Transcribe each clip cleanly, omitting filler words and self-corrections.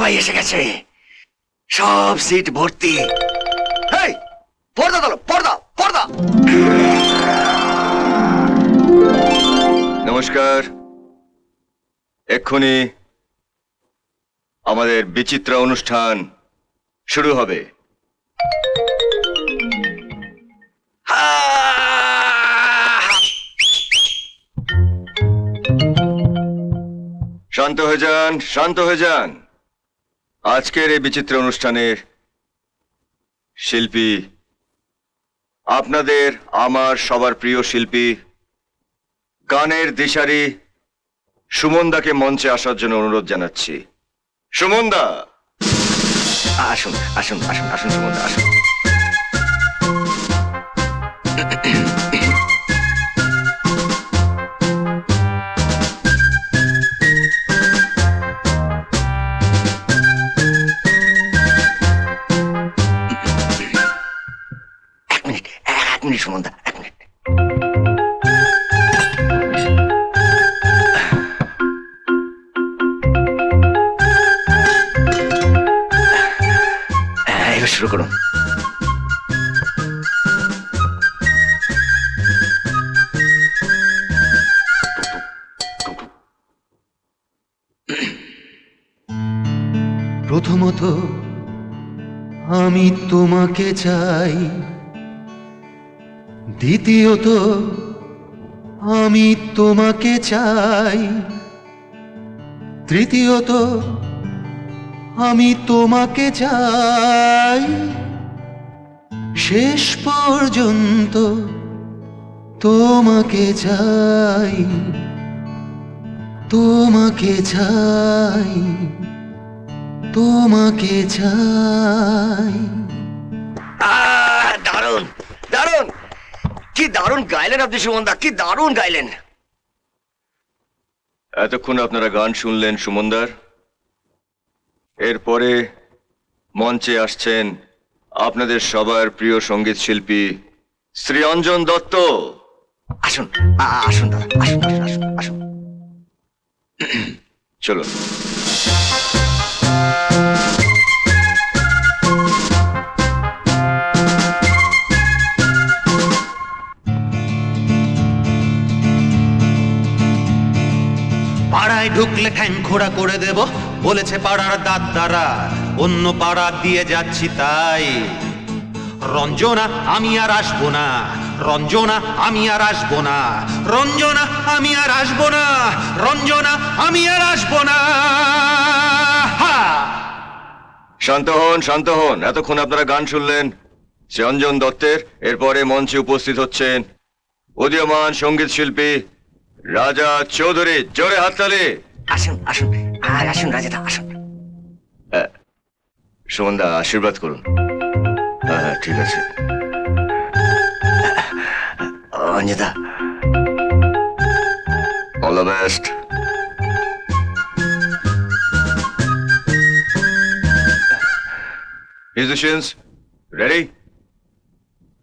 সবাই এসে গেছে, সব সিট ভর্তি। এই পর্দা তোলো, পর্দা পর্দা। নমস্কার। এক্ষুনি আমাদের বিচিত্র অনুষ্ঠান শুরু হবে। শান্ত হয়ে যান, শান্ত হয়ে যান। আজকের এই বিচিত্র অনুষ্ঠানের শিল্পী আপনাদের আমার সবার প্রিয় শিল্পী গানের দিশারি সুমনদাকে মঞ্চে আসার জন্য অনুরোধ জানাচ্ছি। সুমনদা আসুন, আসুন, আসুন, আসুন সুমনদা আসুন। এক মিনিট সুমনদা, এক মিনিট। শুরু করুন। প্রথমত আমি তোমাকে চাই, দ্বিতীয়ত আমি তোমাকে চাই, তৃতীয়ত আমি তোমাকে চাই, শেষ পর্যন্ত তোমাকে চাই, তোমাকে চাই, তোমাকে চাই। দারুণ দারুণ, কি দারুণ গাইলেন আপনি সুমনদা, কি দারুণ গাইলেন। এতক্ষণ আপনারা গান শুনলেন সুমনদার। এরপরে মঞ্চে আসছেন আপনাদের সবার প্রিয় সঙ্গীত শিল্পী শ্রী অঞ্জন দত্ত। আসুন, আসুন দাদা, আসুন, আসুন, আসুন, আসুন। চলুন। পাড়ায় ঢুকলে ঠ্যাং খোড়া করে দেব বলেছে পাড়ার দাদারা, অন্য পাড়া দিয়ে যাচ্ছি তাই। রঞ্জনা আমি আর আসবো না, রঞ্জনা আমি আর আসবো না, রঞ্জনা আমি আর আসবো না, রঞ্জনা আমি আর আসবো না। শান্ত হন, শান্ত হন। এতক্ষণ আপনারা গান শুনলেন শ্রী অঞ্জন দত্তের। এরপরে মঞ্চে উপস্থিত হচ্ছেন উদীয়মান সঙ্গীত শিল্পী রাজা চৌধুরী। জোরে হাততালি। আসুন, আসুন, আসুন রাজাদা, আসুন। সুমনদা আশীর্বাদ করুন। হ্যাঁ, ঠিক আছে। Anjita, all the best. Musicians, ready?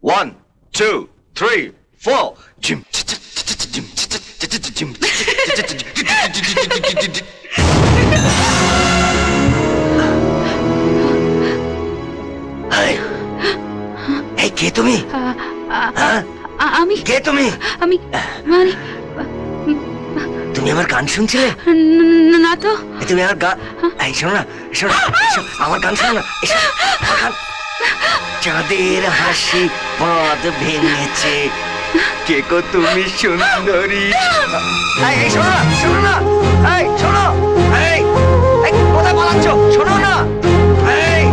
1, 2, 3, 4. এই কে তুমি? আমি কে তুমি? আমি মানে তুমি আমার গান শুনছিলে? না তো। তুমি আমার গান, এই শোনো না, শোনো, আমার গান শোনো না। চাঁদের হাসি পথ ভেঙেছে, কে গো তুমি সুন্দরী। এই শোনো না, শোনো না, এই শোনো, এই কোথায় পালাচ্ছ? শোনো না। এই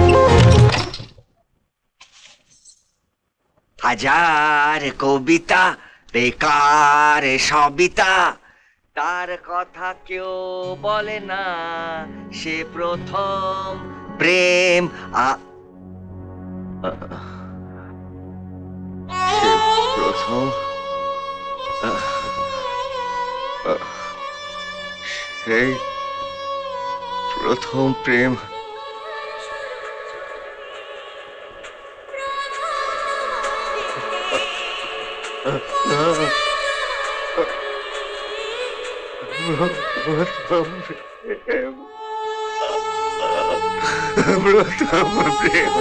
হাজার কবিতা বেকার সবিতা, তার কথা কেউ বলে না, সে প্রথম প্রেম। প্রথম সেই প্রথম প্রেম। প্রথম প্রেম। প্রথম প্রেম।